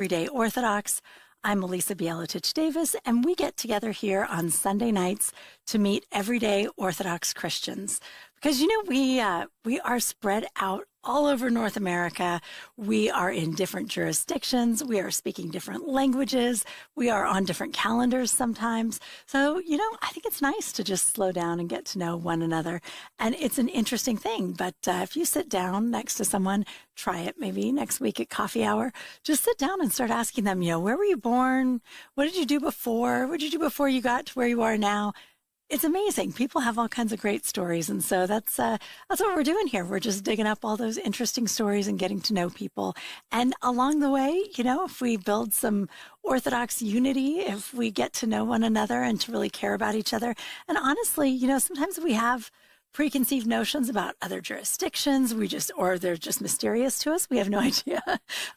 Everyday Orthodox. I'm Elisa Bielatich-Davis, and we get together here on Sunday nights to meet everyday Orthodox Christians. Because, we are spread out all over North America. We are in different jurisdictions. We are speaking different languages. We are on different calendars sometimes. So, I think it's nice to just slow down and get to know one another. And it's an interesting thing. But if you sit down next to someone, try it maybe next week at coffee hour. Just sit down and start asking them, where were you born? What did you do before? What did you do before you got to where you are now? It's amazing. People have all kinds of great stories. And so that's what we're doing here. We're just digging up all those interesting stories and getting to know people. And along the way, if we build some Orthodox unity, if we get to know one another and to really care about each other. And honestly, sometimes we have preconceived notions about other jurisdictions. Or they're just mysterious to us. We have no idea.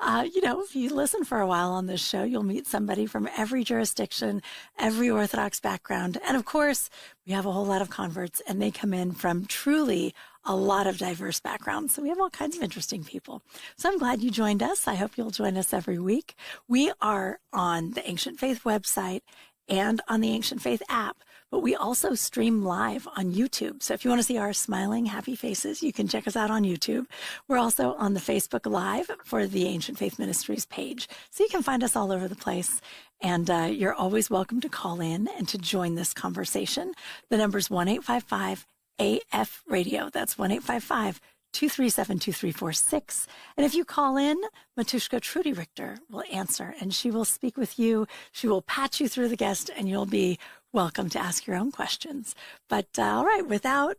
If you listen for a while on this show, you'll meet somebody from every jurisdiction, every Orthodox background. And of course, we have a whole lot of converts, and they come in from truly a lot of diverse backgrounds. So we have all kinds of interesting people. So I'm glad you joined us. I hope you'll join us every week. We are on the Ancient Faith website and on the Ancient Faith app, but we also stream live on YouTube. So if you want to see our smiling, happy faces, you can check us out on YouTube. We're also on the Facebook Live for the Ancient Faith Ministries page. So you can find us all over the place. And you're always welcome to call in and to join this conversation. The number's 1-855-AF-RADIO. That's 1-855-237-2346. And if you call in, Matushka Trudy Richter will answer, and she will speak with you. She will patch you through the guest, and you'll be welcome to ask your own questions. But all right, without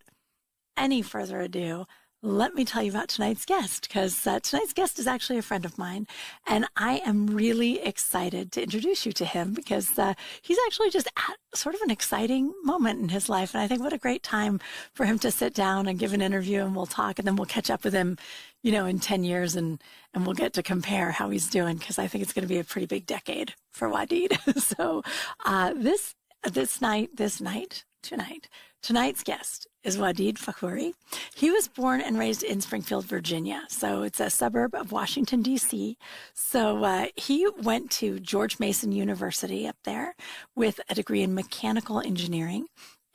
any further ado, let me tell you about tonight's guest, because tonight's guest is actually a friend of mine, and I am really excited to introduce you to him because he's actually just at sort of an exciting moment in his life, and I think what a great time for him to sit down and give an interview, and we'll talk, and then we'll catch up with him, in 10 years, and we'll get to compare how he's doing, because I think it's going to be a pretty big decade for Wadid. So tonight's guest is Wadid Fakhoury. He was born and raised in Springfield, Virginia. So it's a suburb of Washington, D.C. So he went to George Mason University up there with a degree in mechanical engineering.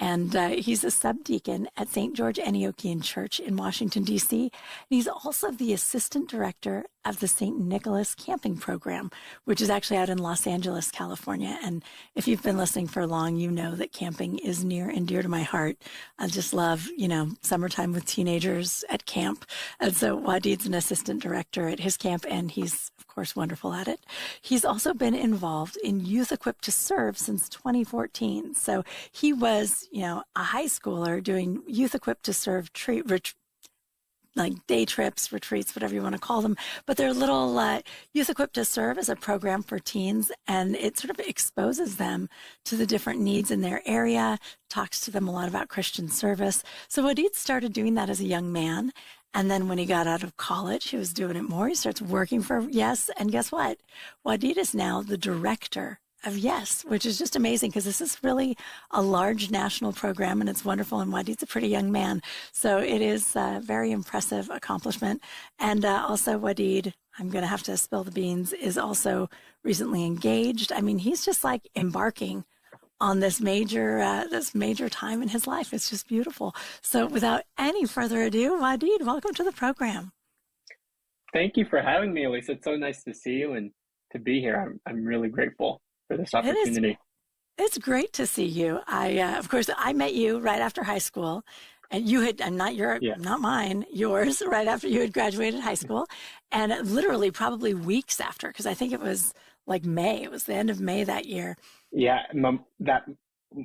And he's a subdeacon at St. George Antiochian Church in Washington, D.C. And he's also the assistant director of the St. Nicholas Camping Program, which is actually out in Los Angeles, California. And if you've been listening for long, you know that camping is near and dear to my heart. I just love, summertime with teenagers at camp. And so Wadid's an assistant director at his camp, and he's, of course, wonderful at it. He's also been involved in Youth Equipped to Serve since 2014. So he was, a high schooler doing Youth Equipped to Serve like day trips, retreats, whatever you want to call them. But they're little Youth Equipped to Serve as a program for teens, and it sort of exposes them to the different needs in their area, talks to them a lot about Christian service. So Wadid started doing that as a young man. And then when he got out of college, he was doing it more. He starts working for Yes. And guess what? Wadid is now the director of Yes, which is just amazing because this is really a large national program, and it's wonderful. And Wadid's a pretty young man. So it is a very impressive accomplishment. And also Wadid, I'm going to have to spill the beans, is also recently engaged. I mean, he's just like embarking on this major time in his life. It's just beautiful. So without any further ado, Wadid, welcome to the program. Thank you for having me, Elisa. It's so nice to see you and to be here. I'm really grateful for this opportunity. It's great to see you. Of course, I met you right after high school, and you had, and not yours, right after you had graduated high school, and literally probably weeks after, because I think it was like May. It was the end of May that year. Yeah, that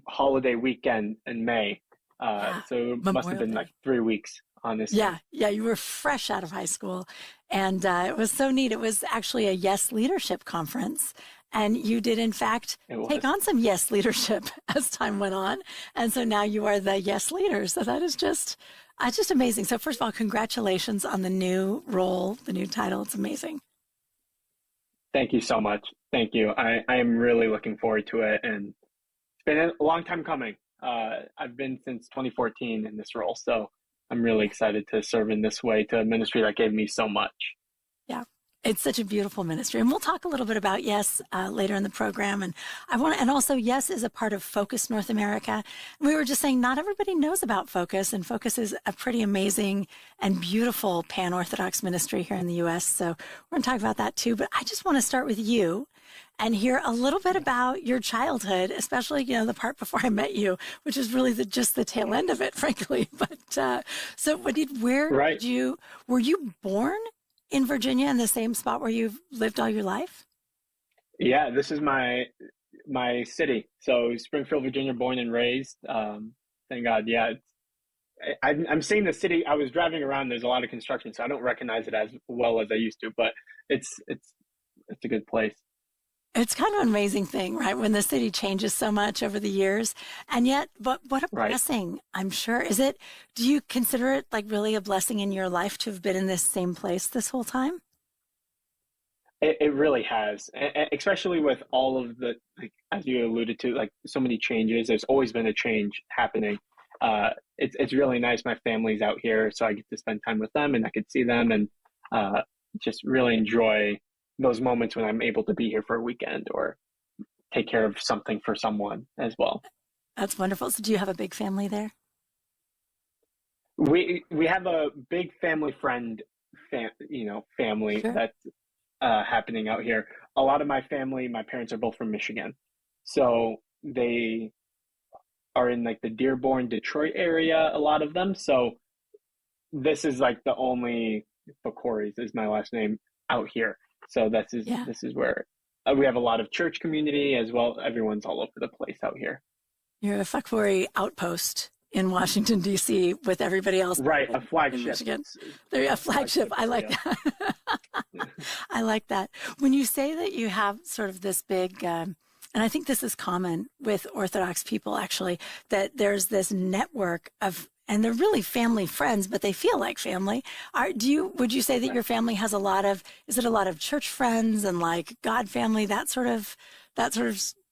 holiday weekend in May. So it must have been like 3 weeks, honestly. Yeah, you were fresh out of high school. And it was so neat. It was actually a Yes Leadership Conference. And you did, in fact, take on some Yes leadership as time went on. And so now you are the Yes leader. So that is just amazing. So first of all, congratulations on the new role, the new title. It's amazing. Thank you so much. Thank you. I am really looking forward to it. And it's been a long time coming. I've been since 2014 in this role. So I'm really excited to serve in this way to a ministry that gave me so much. Yeah. It's such a beautiful ministry. And we'll talk a little bit about Yes later in the program. And also Yes is a part of Focus North America. And we were just saying not everybody knows about Focus, and Focus is a pretty amazing and beautiful pan-Orthodox ministry here in the U.S. So we're going to talk about that too. But I just want to start with you and hear a little bit about your childhood, especially, the part before I met you, which is really just the tail end of it, frankly. But so were you born in Virginia, in the same spot where you've lived all your life? Yeah, this is my city. So Springfield, Virginia, born and raised. Thank God. Yeah, I'm seeing the city. I was driving around. There's a lot of construction, so I don't recognize it as well as I used to. But it's a good place. It's kind of an amazing thing, right? When the city changes so much over the years. And yet, but what a blessing, I'm sure. Do you consider it like really a blessing in your life to have been in this same place this whole time? It really has, especially with all of the, like, as you alluded to, like so many changes. There's always been a change happening. It's really nice. My family's out here, so I get to spend time with them and I could see them and just really enjoy those moments when I'm able to be here for a weekend or take care of something for someone as well. That's wonderful. So do you have a big family there? We have a big family family Sure. that's happening out here. A lot of my family, my parents are both from Michigan. So they are in like the Dearborn, Detroit area, a lot of them. So this is like the only, Fakhoury is my last name, out here. So this is where we have a lot of church community as well. Everyone's all over the place out here. You're a Fakhoury outpost in Washington, D.C. with everybody else. Right, a flagship. They're a flagship. I like that. I like that. When you say that you have sort of this big, and I think this is common with Orthodox people, actually, that there's this network of, and they're really family friends, but they feel like family. Would you say that your family has is it a lot of church friends and like God family, that sort of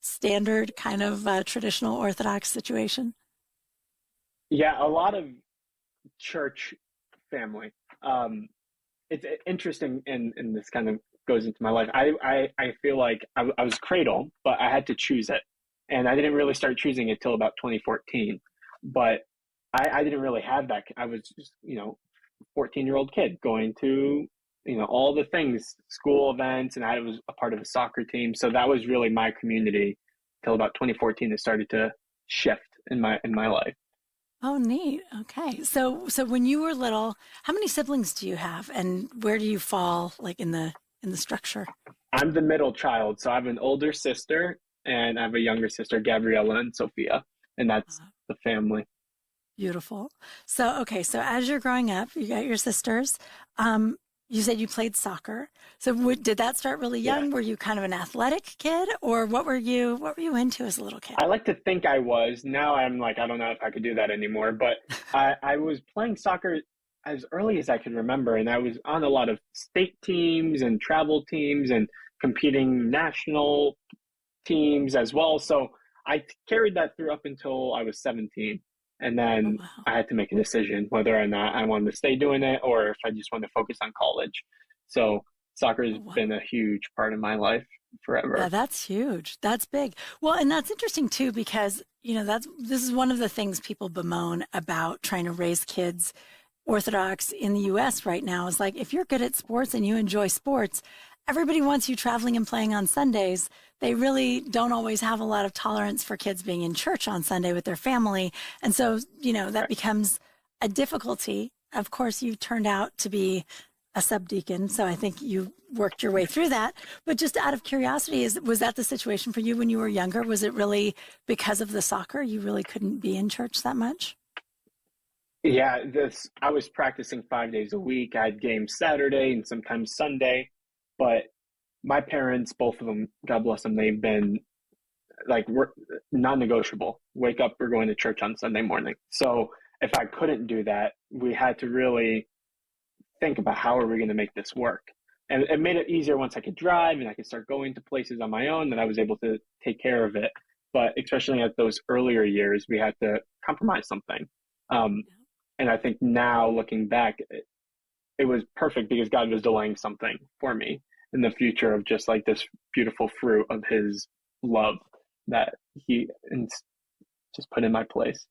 standard kind of traditional Orthodox situation? Yeah, a lot of church family. It's interesting, and this kind of goes into my life. I feel like I was cradle, but I had to choose it. And I didn't really start choosing it till about 2014. But I didn't really have that. I was just, 14-year-old kid going to, all the things, school events, and I was a part of a soccer team. So that was really my community till about 2014. It started to shift in my life. Oh, neat. Okay. So when you were little, how many siblings do you have, and where do you fall like in the structure? I'm the middle child. So I have an older sister and I have a younger sister, Gabriella and Sophia, and that's the family. Beautiful. So, okay. So as you're growing up, you got your sisters. You said you played soccer. So did that start really young? Yeah. Were you kind of an athletic kid, or what were you into as a little kid? I like to think I was. Now I'm like, I don't know if I could do that anymore, but I was playing soccer as early as I could remember. And I was on a lot of state teams and travel teams and competing national teams as well. So I carried that through up until I was 17. And then I had to make a decision whether or not I wanted to stay doing it or if I just wanted to focus on college. So soccer has been a huge part of my life forever. Yeah, that's huge. That's big. Well, and that's interesting too, because, this is one of the things people bemoan about trying to raise kids Orthodox in the U.S. right now is like, if you're good at sports and you enjoy sports, everybody wants you traveling and playing on Sundays. They really don't always have a lot of tolerance for kids being in church on Sunday with their family. And so, that becomes a difficulty. Of course, you turned out to be a subdeacon, so I think you worked your way through that. But just out of curiosity, was that the situation for you when you were younger? Was it really because of the soccer? You really couldn't be in church that much? Yeah, I was practicing 5 days a week. I had games Saturday and sometimes Sunday. But my parents, both of them, God bless them, they've been like non-negotiable. Wake up, we're going to church on Sunday morning. So if I couldn't do that, we had to really think about how are we going to make this work. And it made it easier once I could drive and I could start going to places on my own, that I was able to take care of it. But especially at those earlier years, we had to compromise something. And I think now looking back, it was perfect because God was delaying something for me in the future of just like this beautiful fruit of his love that he just put in my place.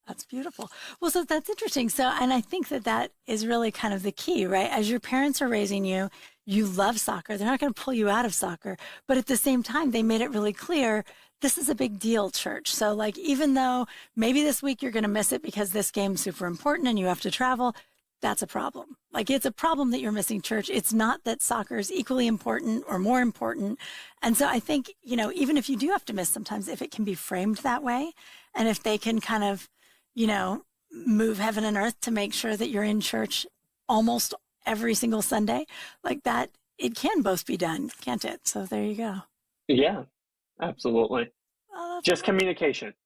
That's beautiful. Well, so that's interesting. So, and I think that that is really kind of the key, right? As your parents are raising you, you love soccer. They're not going to pull you out of soccer, but at the same time, they made it really clear this is a big deal, church. So, like, even though maybe this week you're going to miss it because this game's super important and you have to travel, that's a problem. Like, it's a problem that you're missing church. It's not that soccer is equally important or more important. And so I think, you know, even if you do have to miss sometimes, if it can be framed that way, and if they can kind of, you know, move heaven and earth to make sure that you're in church almost every single Sunday, like that, it can both be done, can't it? So there you go. Yeah, absolutely. Just Great.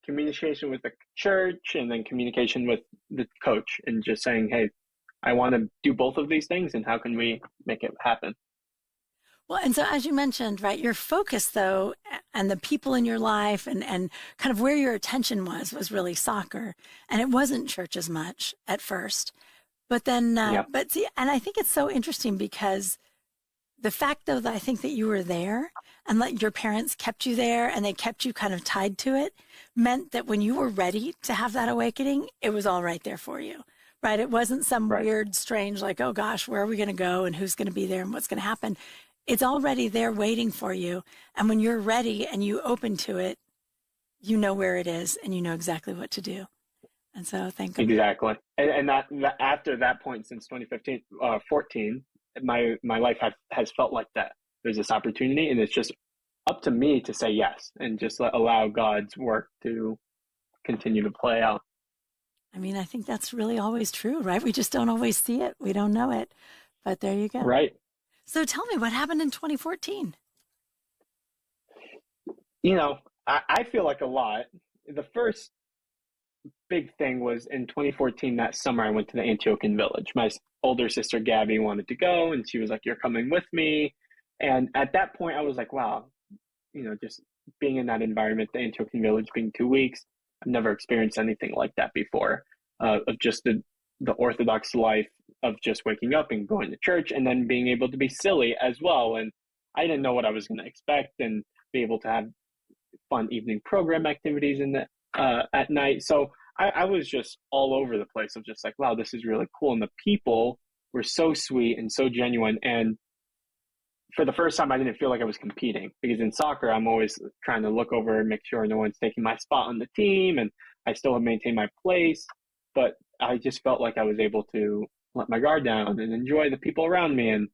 communication with the church, and then communication with the coach, and just saying, hey, I want to do both of these things, and how can we make it happen? Well, and so as you mentioned, right, your focus though, and the people in your life and kind of where your attention was really soccer. And it wasn't church as much at first. But then, Yeah. but see, and I think it's so interesting because the fact though that I think that you were there and that your parents kept you there and they kept you kind of tied to it meant that when you were ready to have that awakening, it was all right there for you. Right. It wasn't some Right. weird, strange, like, oh gosh, where are we going to go and who's going to be there and what's going to happen? It's already there waiting for you. And when you're ready and you open to it, you know where it is and you know exactly what to do. And so thank God. Exactly. And that after that point, since 2015, 14, my life has felt like that. There's this opportunity, and it's just up to me to say yes and just allow God's work to continue to play out. I mean, I think that's really always true, right? We just don't always see it. We don't know it. But there you go. Right. So tell me, what happened in 2014? You know, I feel like a lot. The first big thing was in 2014, that summer, I went to the Antiochian village. My older sister, Gabby, wanted to go, and she was like, you're coming with me. And at that point, I was like, wow, you know, just being in that environment, the Antiochian village being 2 weeks, I've never experienced anything like that before, of just the Orthodox life of just waking up and going to church and then being able to be silly as well. And I didn't know what I was going to expect, and be able to have fun evening program activities in the at night. So I was just all over the place of just like, wow, this is really cool. And the people were so sweet and so genuine. And for the first time, I didn't feel like I was competing, because in soccer, I'm always trying to look over and make sure no one's taking my spot on the team, and I still have maintained my place. But I just felt like I was able to let my guard down and enjoy the people around me. And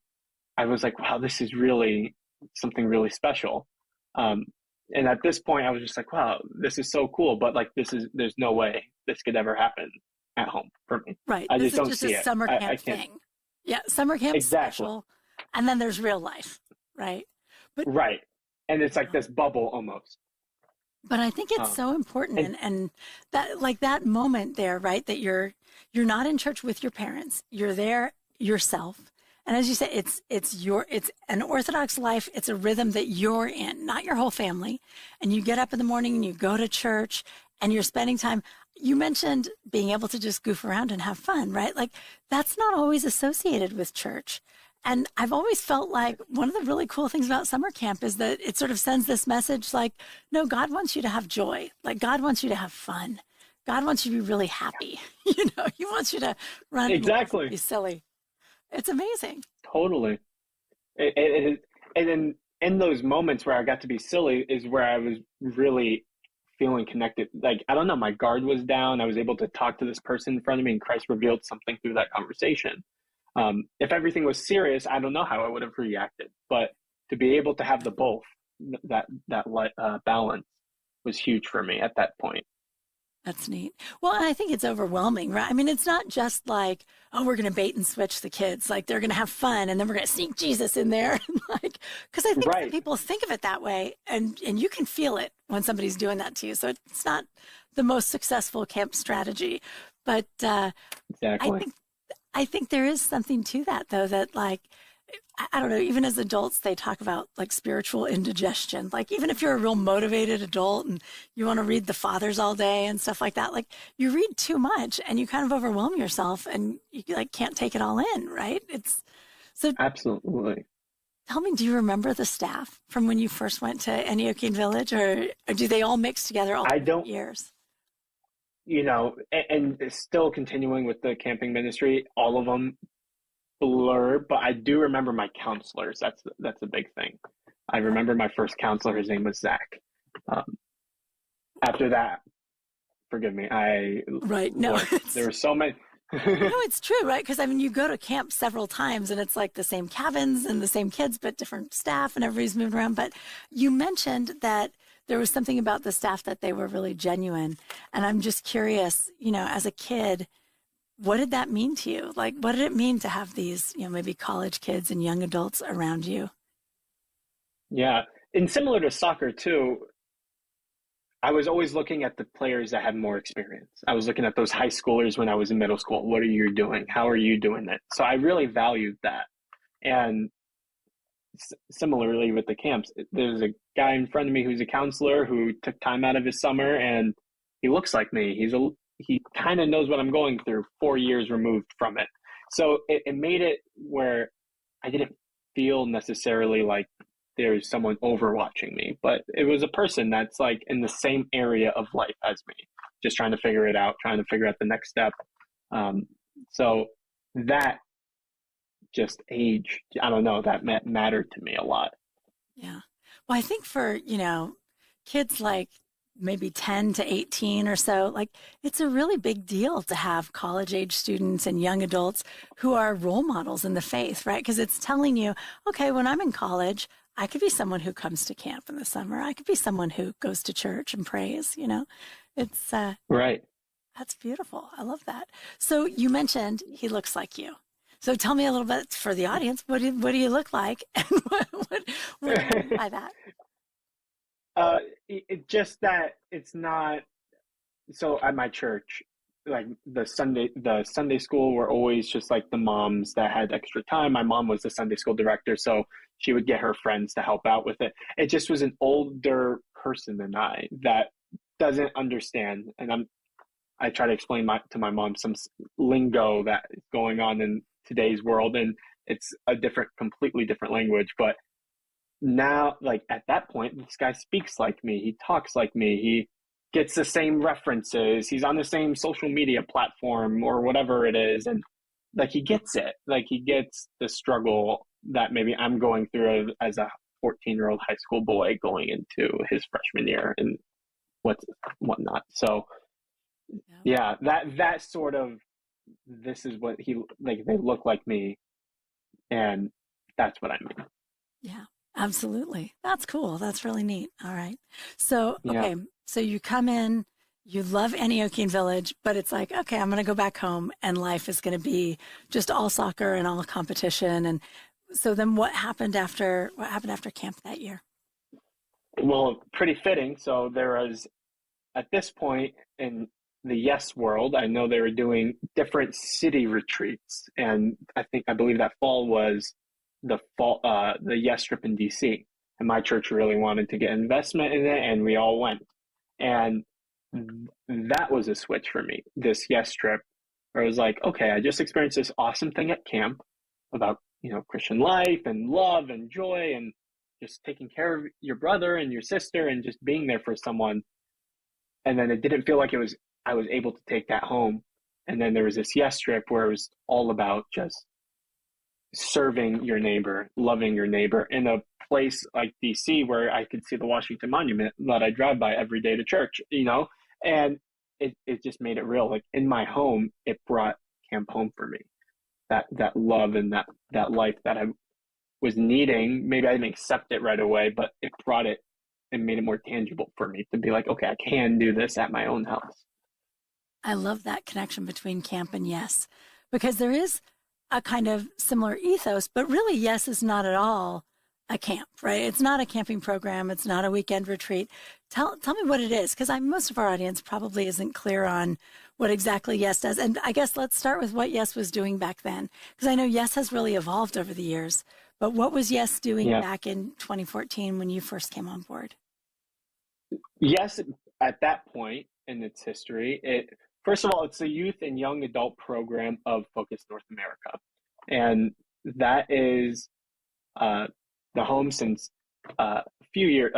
I was like, wow, this is really something really special. And at this point, I was just like, wow, this is so cool. But like, there's no way this could ever happen at home for me. Right. I This just is don't just see a it. summer I camp can't. thing. Yeah. Summer camp's Exactly. special. And then there's real life. Right. But Right. And it's like this bubble almost. But I think it's so important, And and that, like, that moment there, right? That you're not in church with your parents. You're there yourself. And as you say, it's an Orthodox life. It's a rhythm that you're in, not your whole family. And you get up in the morning and you go to church and you're spending time. You mentioned being able to just goof around and have fun, right? Like, that's not always associated with church. And I've always felt like one of the really cool things about summer camp is that it sort of sends this message like, no, God wants you to have joy. Like, God wants you to have fun. God wants you to be really happy. You know, he wants you to run exactly. and be silly. It's amazing. Totally. And then in those moments where I got to be silly is where I was really feeling connected. Like, I don't know, my guard was down. I was able to talk to this person in front of me, and Christ revealed something through that conversation. If everything was serious, I don't know how I would have reacted. But to be able to have the both, that balance was huge for me at that point. That's neat. Well, and I think it's overwhelming, right? I mean, it's not just like, oh, we're going to bait and switch the kids. Like, they're going to have fun and then we're going to sneak Jesus in there. Like, because I think Right. some people think of it that way, and you can feel it when somebody's doing that to you. So it's not the most successful camp strategy. But Exactly. I think there is something to that, though, that like I don't know, even as adults, they talk about like spiritual indigestion. Like, even if you're a real motivated adult and you want to read the fathers all day and stuff like that, like you read too much and you kind of overwhelm yourself and you like can't take it all in, right? It's so Absolutely. tell me, do you remember the staff from when you first went to Antiochian Village, or do they all mix together all I the don't, years? and still continuing with the camping ministry, all of them blur, but I do remember my counselors. That's a big thing. I remember my first counselor. His name was Zach. Um, After that, forgive me. Right. No, Lord, there were so many. no, it's true, right? Because I mean, you go to camp several times and it's like the same cabins and the same kids, but different staff and everybody's moving around. But you mentioned that there was something about the staff that they were really genuine. And I'm just curious, as a kid, what did that mean to you? Like, what did it mean to have these, maybe college kids and young adults around you? Yeah, and similar to soccer too, I was always looking at the players that had more experience. I was looking at those high schoolers when I was in middle school. What are you doing? How are you doing it? So I really valued that. And similarly with the camps, there's a guy in front of me who's a counselor who took time out of his summer, and he looks like me. He kind of knows what I'm going through, 4 years removed from it. So it made it where I didn't feel necessarily like there's someone overwatching me, but it was a person that's like in the same area of life as me, just trying to figure it out, trying to figure out the next step. So that just age, I don't know, that mattered to me a lot. Yeah. Well, I think for, kids like maybe 10 to 18 or so, like it's a really big deal to have college age students and young adults who are role models in the faith, right? Because it's telling you, okay, when I'm in college, I could be someone who comes to camp in the summer. I could be someone who goes to church and prays. It's, Right. that's beautiful. I love that. So you mentioned he looks like you. So tell me a little bit for the audience. What do you look like, and what do you mean by that? Just that it's not so at my church, like the Sunday school were always just like the moms that had extra time. My mom was the Sunday school director, so she would get her friends to help out with it. It just was an older person than I that doesn't understand, and I try to explain to my mom some lingo that is going on in today's world, and it's a completely different language. But now, like at that point, this guy speaks like me. He talks like me. He gets the same references. He's on the same social media platform or whatever it is, and like he gets it. Like he gets the struggle that maybe I'm going through as a 14-year-old high school boy going into his freshman year and whatnot. So yeah, that sort of, this is what he like. They look like me, and that's what I mean. Yeah, absolutely. That's cool. That's really neat. All right. So, Yeah. okay. So you come in, you love Antiochian Village, but it's like, okay, I'm going to go back home and life is going to be just all soccer and all competition. And so then what happened after camp that year? Well, pretty fitting. So there was, at this point in the Yes world, I know they were doing different city retreats, and I believe that fall was the Yes trip in DC, and my church really wanted to get investment in it, and we all went, and that was a switch for me. This Yes trip, where I was like, okay, I just experienced this awesome thing at camp about Christian life and love and joy and just taking care of your brother and your sister and just being there for someone. And then it didn't feel like I was able to take that home. And then there was this Yes trip where it was all about just serving your neighbor, loving your neighbor in a place like DC where I could see the Washington Monument that I drive by every day to church, and it just made it real. Like in my home, it brought camp home for me. That love and that life that I was needing. Maybe I didn't accept it right away, but it brought it and made it more tangible for me to be like, okay, I can do this at my own house. I love that connection between camp and Yes, because there is a kind of similar ethos, but really Yes is not at all a camp, right? It's not a camping program. It's not a weekend retreat. Tell me what it is, because most of our audience probably isn't clear on what exactly Yes does. And I guess let's start with what Yes was doing back then, because I know Yes has really evolved over the years. But what was Yes doing back in 2014 when you first came on board? Yes, at that point in its history, first of all, it's the youth and young adult program of Focus North America. And that is the home since a few years,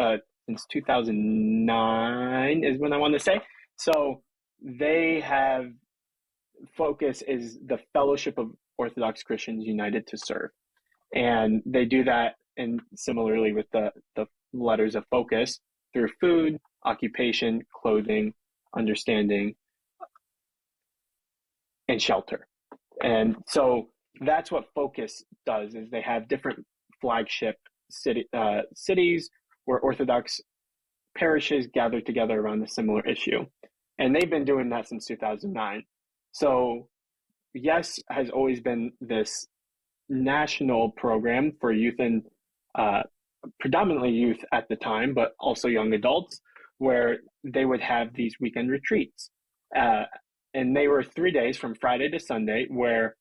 since 2009 is when I want to say. So they have, Focus is the Fellowship of Orthodox Christians United to Serve. And they do that, and similarly with the letters of focus, through food, occupation, clothing, understanding, and shelter. And so that's what Focus does, is they have different flagship cities where Orthodox parishes gather together around a similar issue. And they've been doing that since 2009. So Yes has always been this national program for youth and predominantly youth at the time, but also young adults, where they would have these weekend retreats. And they were 3 days from Friday to Sunday, where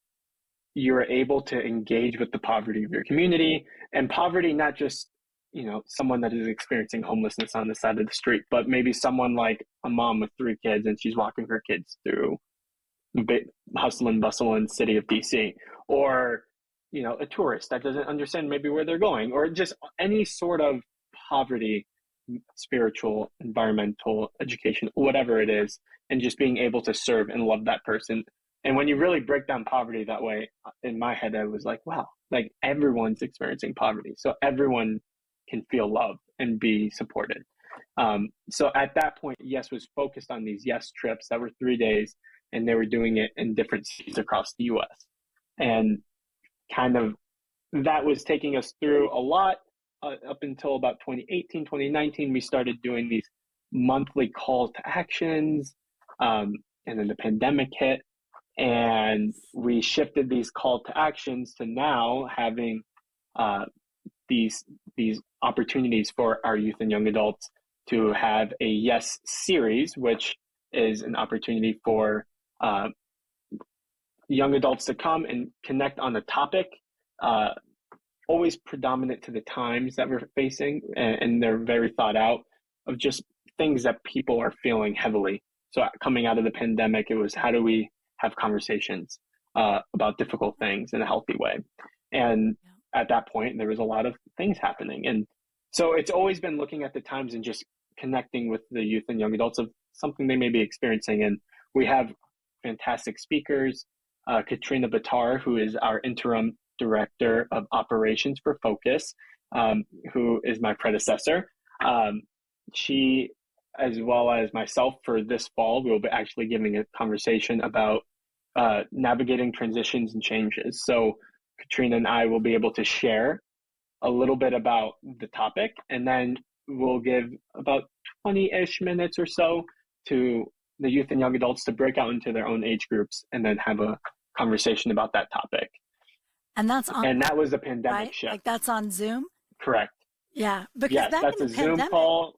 you were able to engage with the poverty of your community, and poverty, not just, someone that is experiencing homelessness on the side of the street, but maybe someone like a mom with 3 kids and she's walking her kids through hustle and bustle in the city of DC, or a tourist that doesn't understand maybe where they're going, or just any sort of poverty, spiritual, environmental, education, whatever it is, and just being able to serve and love that person. And when you really break down poverty that way, in my head, I was like, wow, like everyone's experiencing poverty. So everyone can feel loved and be supported. So at that point, Yes was focused on these Yes trips that were 3 days, and they were doing it in different cities across the US. And kind of that was taking us through a lot up until about 2018, 2019. We started doing these monthly call to actions, and then the pandemic hit, and we shifted these call to actions to now having these opportunities for our youth and young adults to have a Yes series, which is an opportunity for young adults to come and connect on a topic, always predominant to the times that we're facing, and they're very thought out, of just things that people are feeling heavily. So coming out of the pandemic, it was, how do we have conversations about difficult things in a healthy way? And at that point, there was a lot of things happening. And so it's always been looking at the times and just connecting with the youth and young adults of something they may be experiencing. And we have fantastic speakers. Katrina Batar, who is our interim director of operations for Focus, who is my predecessor. She, as well as myself, for this fall, we will be actually giving a conversation about navigating transitions and changes. So Katrina and I will be able to share a little bit about the topic, and then we'll give about 20-ish minutes or so to the youth and young adults to break out into their own age groups and then have a conversation about that topic. And that's on, and that was a pandemic right? shift. Like that's on Zoom? Correct. Yeah. Because yes, back that's in a the Zoom pandemic, call.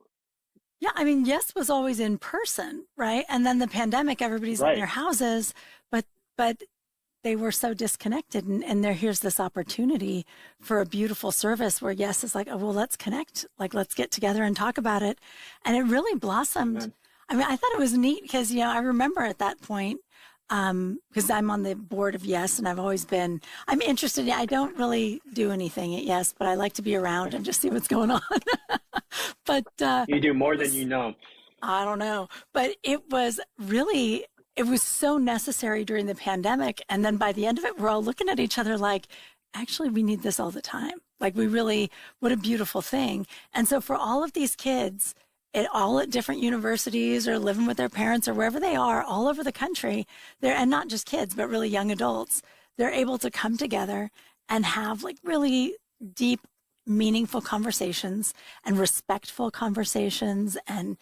Yeah, I mean, Yes was always in person, right? And then the pandemic, everybody's in their houses, but they were so disconnected. And here's this opportunity for a beautiful service where Yes is like, oh, well, let's connect. Like, let's get together and talk about it. And it really blossomed. Amen. I mean, I thought it was neat because, I remember at that point, because I'm on the board of Yes, and I'm interested. I don't really do anything at Yes, but I like to be around and just see what's going on. But you do more than you know. I don't know, but it was so necessary during the pandemic. And then by the end of it, we're all looking at each other like, actually, we need this all the time. Like what a beautiful thing. And so for all of these kids, all at different universities or living with their parents or wherever they are all over the country, and not just kids, but really young adults, they're able to come together and have like really deep, meaningful conversations and respectful conversations. And,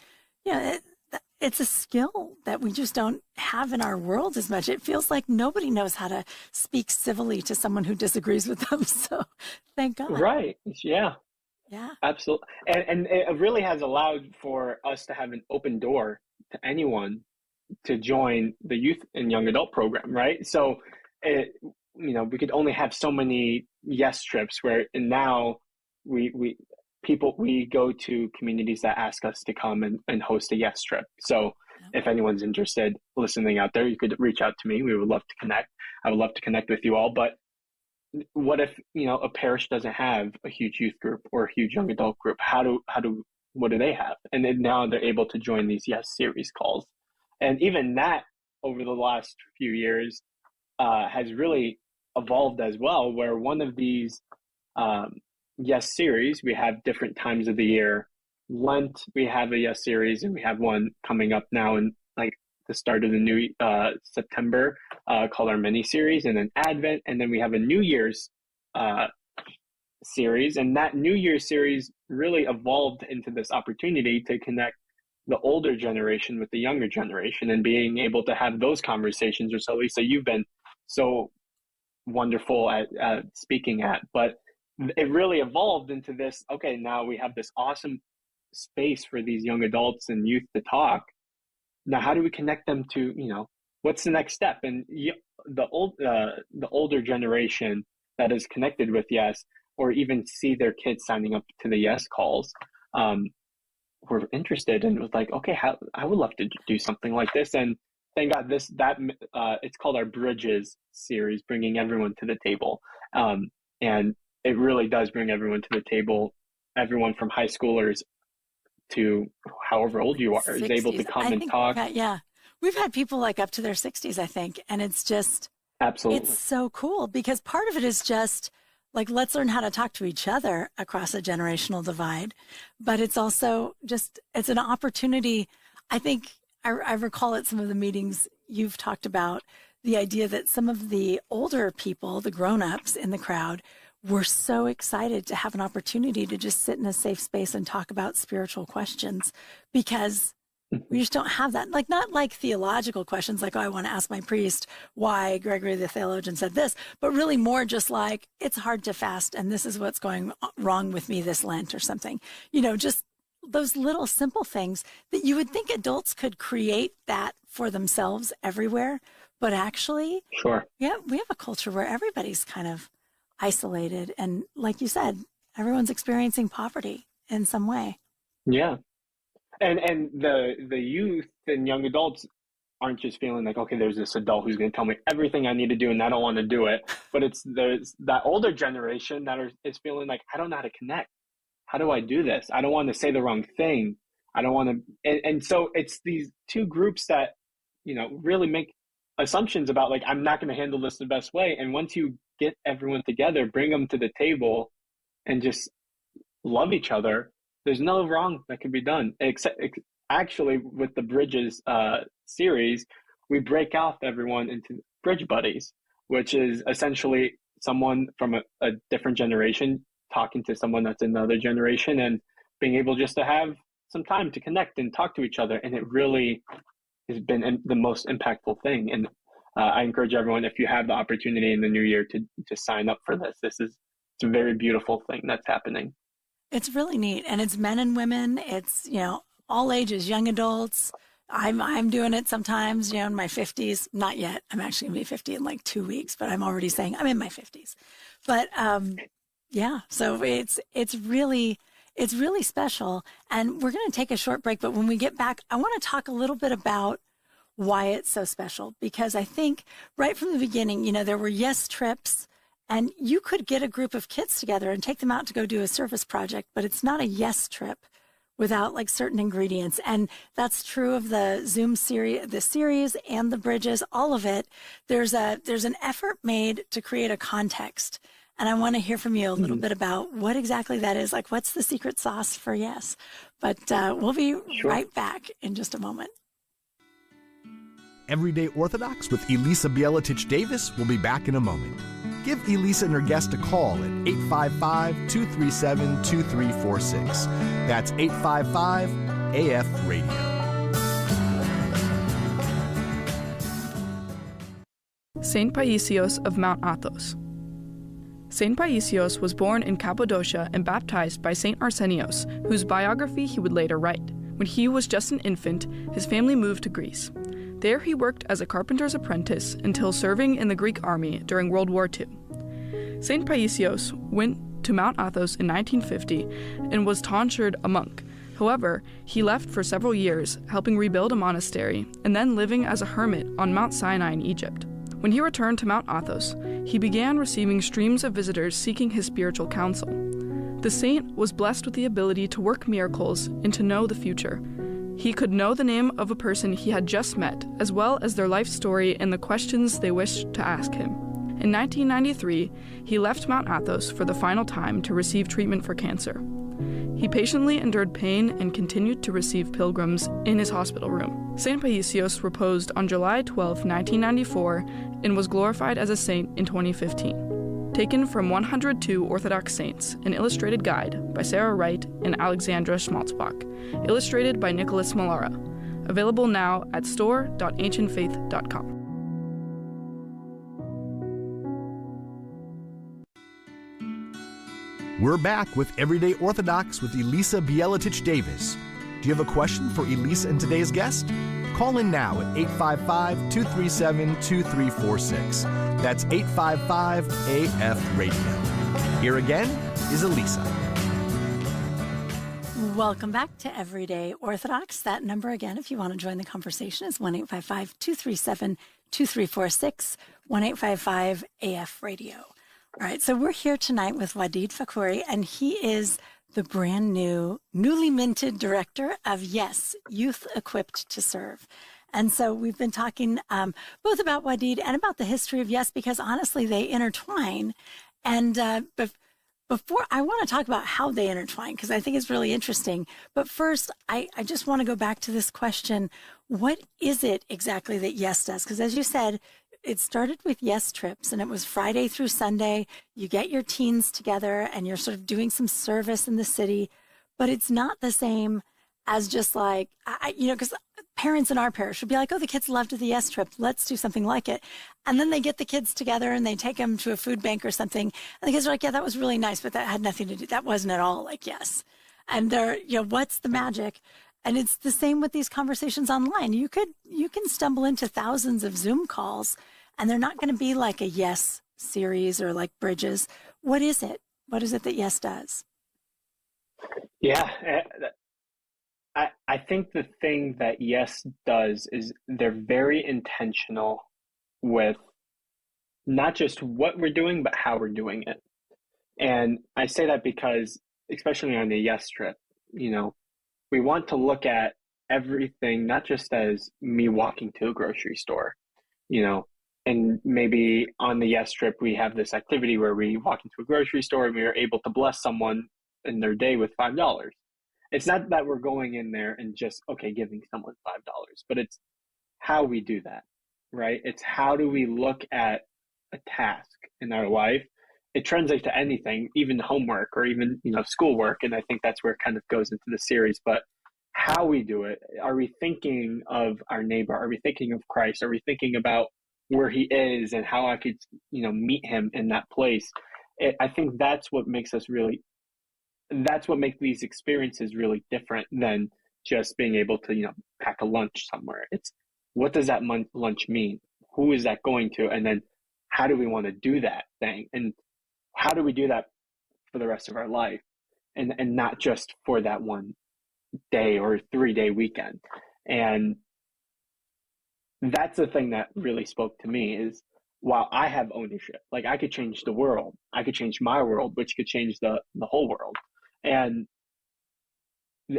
it's a skill that we just don't have in our world as much. It feels like nobody knows how to speak civilly to someone who disagrees with them. So thank God. Right. Yeah. Yeah. Absolutely. And it really has allowed for us to have an open door to anyone to join the youth and young adult program, right? So, we could only have so many yes trips and now we go to communities that ask us to come and host a yes trip. So if anyone's interested listening out there, you could reach out to me. We would love to connect. I would love to connect with you all. But what if, a parish doesn't have a huge youth group or a huge young adult group? What do they have? And then now they're able to join these yes series calls. And even that over the last few years has really evolved as well, where one of these yes series, we have different times of the year. Lent, we have a yes series, and we have one coming up now in like the start of the new September called our mini series, and then Advent, and then we have a New Year's series. And that New Year's series really evolved into this opportunity to connect the older generation with the younger generation and being able to have those conversations. Or so, Lisa, you've been so wonderful at speaking at, but it really evolved into this, okay, now we have this awesome space for these young adults and youth to talk. Now, how do we connect them to, what's the next step? And the older generation that is connected with yes, or even see their kids signing up to the yes calls, were interested and was like, okay, I would love to do something like this. And thank God it's called our Bridges series, bringing everyone to the table. And it really does bring everyone to the table. Everyone from high schoolers to however old you are 60s. Is able to come and talk. We've had people like up to their 60s, I think. And it's just, absolutely, it's so cool because part of it is just like, let's learn how to talk to each other across a generational divide. But it's also it's an opportunity. I think I recall at some of the meetings you've talked about the idea that some of the older people, the grown-ups in the crowd, were so excited to have an opportunity to just sit in a safe space and talk about spiritual questions because we just don't have that. Like, not like theological questions, like, oh, I want to ask my priest why Gregory the theologian said this, but really more just like, it's hard to fast and this is what's going wrong with me this Lent or something. Just those little simple things that you would think adults could create that for themselves everywhere. But actually, sure, yeah, we have a culture where everybody's kind of isolated. And like you said, everyone's experiencing poverty in some way. Yeah. And the youth and young adults aren't just feeling like, okay, there's this adult who's going to tell me everything I need to do and I don't want to do it. But there's that older generation that is feeling like, I don't know how to connect. How do I do this? I don't want to say the wrong thing. I don't want to. And so it's these two groups that, really make assumptions about like, I'm not going to handle this the best way. And once you get everyone together, bring them to the table and just love each other, there's no wrong that can be done. Except actually with the Bridges series, we break off everyone into bridge buddies, which is essentially someone from a different generation talking to someone that's in another generation and being able just to have some time to connect and talk to each other. And it really has been the most impactful thing. And I encourage everyone, if you have the opportunity in the new year to sign up for this. It's a very beautiful thing that's happening. It's really neat. And it's men and women. It's, all ages, young adults. I'm doing it sometimes, in my 50s. Not yet. I'm actually going to be 50 in like 2 weeks, but I'm already saying I'm in my 50s. But yeah, so it's really special. And we're going to take a short break. But when we get back, I want to talk a little bit about why it's so special, because I think right from the beginning, there were yes trips. And you could get a group of kids together and take them out to go do a service project, but it's not a yes trip without like certain ingredients. And that's true of the Zoom series and the Bridges, all of it. There's an effort made to create a context. And I want to hear from you a little bit about what exactly that is. Like, what's the secret sauce for yes? But we'll be right back in just a moment. Everyday Orthodox with Elisa Bielatich-Davis will be back in a moment. Give Elisa and her guest a call at 855-237-2346. That's 855-AF-RADIO. Saint Paisios of Mount Athos. Saint Paisios was born in Cappadocia and baptized by Saint Arsenios, whose biography he would later write. When he was just an infant, his family moved to Greece. There he worked as a carpenter's apprentice until serving in the Greek army during World War II. Saint Paisios went to Mount Athos in 1950 and was tonsured a monk. However, he left for several years, helping rebuild a monastery, and then living as a hermit on Mount Sinai in Egypt. When he returned to Mount Athos, he began receiving streams of visitors seeking his spiritual counsel. The saint was blessed with the ability to work miracles and to know the future. He could know the name of a person he had just met, as well as their life story and the questions they wished to ask him. In 1993, he left Mount Athos for the final time to receive treatment for cancer. He patiently endured pain and continued to receive pilgrims in his hospital room. Saint Paisios reposed on July 12, 1994, and was glorified as a saint in 2015. Taken from 102 Orthodox Saints, an illustrated guide by Sarah Wright and Alexandra Schmalzbach, illustrated by Nicholas Malara. Available now at store.ancientfaith.com. We're back with Everyday Orthodox with Elisa Bielatich-Davis. Do you have a question for Elisa and today's guest? Call in now at 855-237-2346. That's 855-AF-RADIO. Here again is Elisa. Welcome back to Everyday Orthodox. That number again, if you want to join the conversation, is 1-855-237-2346, 1-855-AF-RADIO. All right, so we're here tonight with Wadid Fakhoury, and he is the brand new, newly minted director of YES, Youth Equipped to Serve. And so we've been talking both about Wadid and about the history of YES, because honestly, they intertwine. And before, I want to talk about how they intertwine, because I think it's really interesting. But first, I just want to go back to this question. What is it exactly that YES does? Because as you said, it started with YES trips, and it was Friday through Sunday. You get your teens together and you're sort of doing some service in the city, but it's not the same as just like, because parents in our parish would be like, oh, the kids loved the YES trip. Let's do something like it. And then they get the kids together and they take them to a food bank or something. And the kids are like, yeah, that was really nice, but that had nothing to do. That wasn't at all like YES. And they're, what's the magic? And it's the same with these conversations online. You can stumble into thousands of Zoom calls, and they're not going to be like a YES series or like Bridges. What is it? What is it that YES does? Yeah, I think the thing that YES does is they're very intentional with not just what we're doing, but how we're doing it. And I say that because, especially on the YES trip, we want to look at everything, not just as me walking to a grocery store, and maybe on the YES trip, we have this activity where we walk into a grocery store and we are able to bless someone in their day with $5. It's not that we're going in there and just, giving someone $5, but it's how we do that, right? It's how do we look at a task in our life. It translates to anything, even homework or even, schoolwork. And I think that's where it kind of goes into the series. But how we do it, are we thinking of our neighbor? Are we thinking of Christ? Are we thinking about where he is and how I could, meet him in that place? I think that's what makes these experiences really different than just being able to, pack a lunch somewhere. It's what does that lunch mean? Who is that going to? And then how do we want to do that thing? And how do we do that for the rest of our life and not just for that one day or 3-day weekend? And that's the thing that really spoke to me is, while I have ownership, like I could change the world, I could change my world, which could change the whole world. And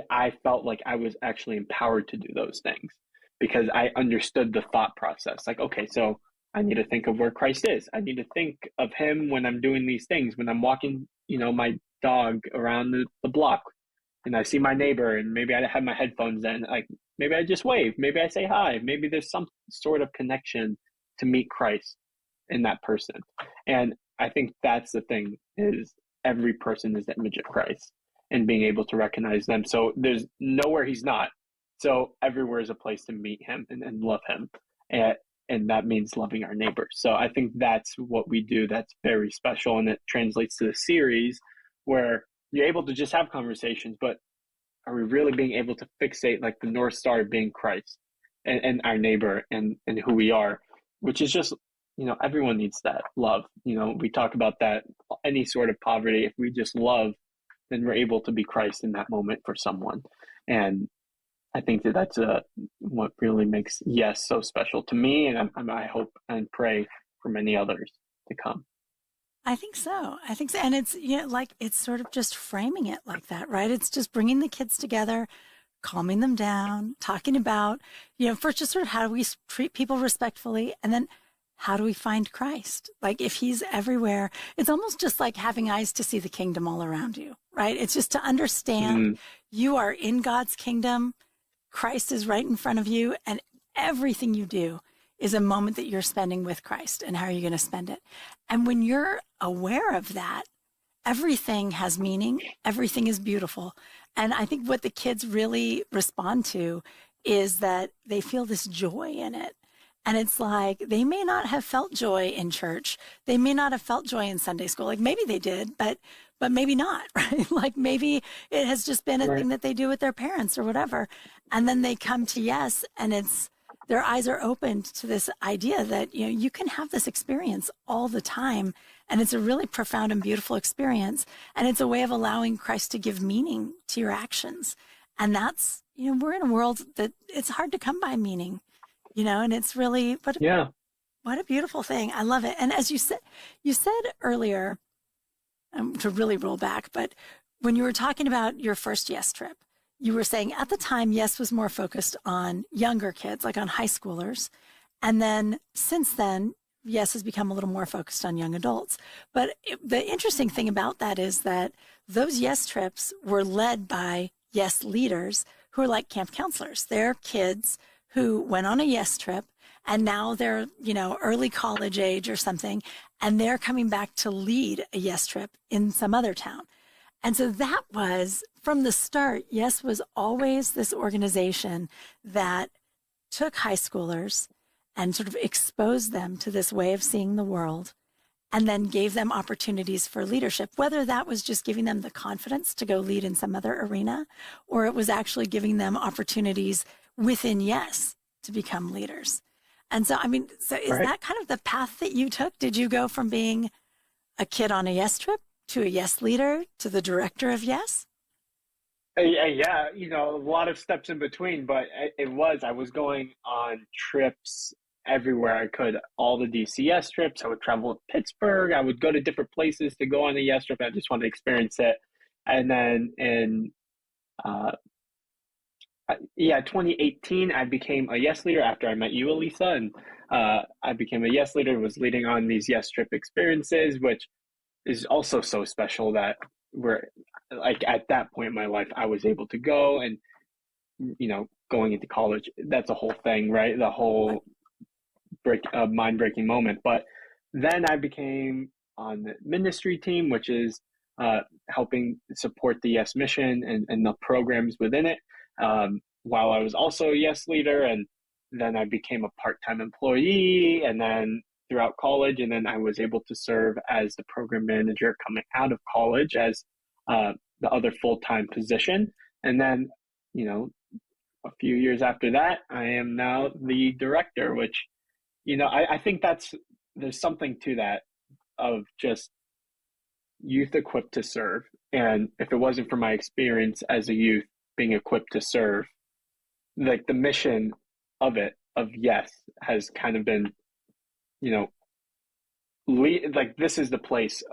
I felt like I was actually empowered to do those things because I understood the thought process. Like, okay, so I need to think of where Christ is. I need to think of him when I'm doing these things, when I'm walking, my dog around the block and I see my neighbor and maybe I have my headphones in, like maybe I just wave, maybe I say hi, maybe there's some sort of connection to meet Christ in that person. And I think that's the thing, is every person is the image of Christ and being able to recognize them. So there's nowhere he's not. So everywhere is a place to meet him and love him. and that means loving our neighbor. So I think that's what we do that's very special, and it translates to the series where you're able to just have conversations, but are we really being able to fixate like the North Star being Christ and our neighbor and who we are, which is just, everyone needs that love. We talk about that, any sort of poverty, if we just love, then we're able to be Christ in that moment for someone. And I think that's what really makes Yes so special to me, and I hope and pray for many others to come. I think so. And it's, like it's sort of just framing it like that, right? It's just bringing the kids together, calming them down, talking about, first just sort of how do we treat people respectfully, and then how do we find Christ? Like if he's everywhere, it's almost just like having eyes to see the kingdom all around you, right? It's just to understand you are in God's kingdom. Christ is right in front of you, and everything you do is a moment that you're spending with Christ, and how are you going to spend it? And when you're aware of that, everything has meaning, everything is beautiful. And I think what the kids really respond to is that they feel this joy in it. And it's like, they may not have felt joy in church. They may not have felt joy in Sunday school. Like maybe they did, but maybe not, right? Like maybe it has just been a thing that they do with their parents or whatever. And then they come to Yes, and their eyes are opened to this idea that, you can have this experience all the time. And it's a really profound and beautiful experience. And it's a way of allowing Christ to give meaning to your actions. And that's, we're in a world that it's hard to come by meaning, and it's really, what a beautiful thing. I love it. And as you said earlier, to really roll back, but when you were talking about your first Yes trip, you were saying at the time, Yes was more focused on younger kids, like on high schoolers. And then since then, Yes has become a little more focused on young adults. But the interesting thing about that is that those Yes trips were led by Yes leaders who are like camp counselors. They're kids who went on a Yes trip, and now they're, early college age or something, and they're coming back to lead a Yes trip in some other town. And so that was, from the start, Yes was always this organization that took high schoolers and sort of exposed them to this way of seeing the world, and then gave them opportunities for leadership, whether that was just giving them the confidence to go lead in some other arena, or it was actually giving them opportunities within Yes to become leaders. And so, is that kind of the path that you took? Did you go from being a kid on a Yes trip to a Yes leader to the director of Yes? Yeah, a lot of steps in between, but I was going on trips everywhere I could. All the DCS trips, I would travel to Pittsburgh, I would go to different places to go on a Yes trip. I just wanted to experience it. And then in 2018, I became a Yes leader after I met you, Elisa, and I became a Yes leader, was leading on these Yes trip experiences, which is also so special that we're like at that point in my life, I was able to go, and going into college, that's a whole thing, right? The whole mind-breaking moment. But then I became on the ministry team, which is helping support the Yes mission and the programs within it, while I was also a Yes leader. And then I became a part-time employee, and then throughout college, and then I was able to serve as the program manager coming out of college as the other full-time position. And then, a few years after that, I am now the director, which, I think there's something to that of just youth equipped to serve. And if it wasn't for my experience as a youth being equipped to serve, like the mission of Yes has kind of been, like this is the place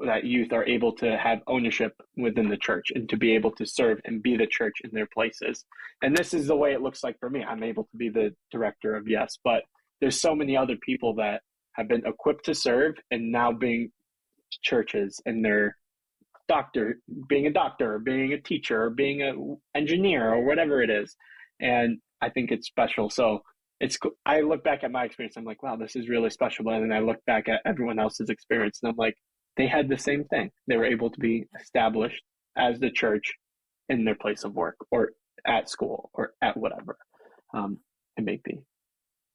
that youth are able to have ownership within the church and to be able to serve and be the church in their places. And this is the way it looks like for me. I'm able to be the director of Yes, but there's so many other people that have been equipped to serve and now being churches, and they're being a doctor, or being a teacher, or being an engineer, or whatever it is. And I think it's special. So I look back at my experience, I'm like, wow, this is really special. And then I look back at everyone else's experience, and I'm like, they had the same thing. They were able to be established as the church in their place of work, or at school, or at whatever it may be.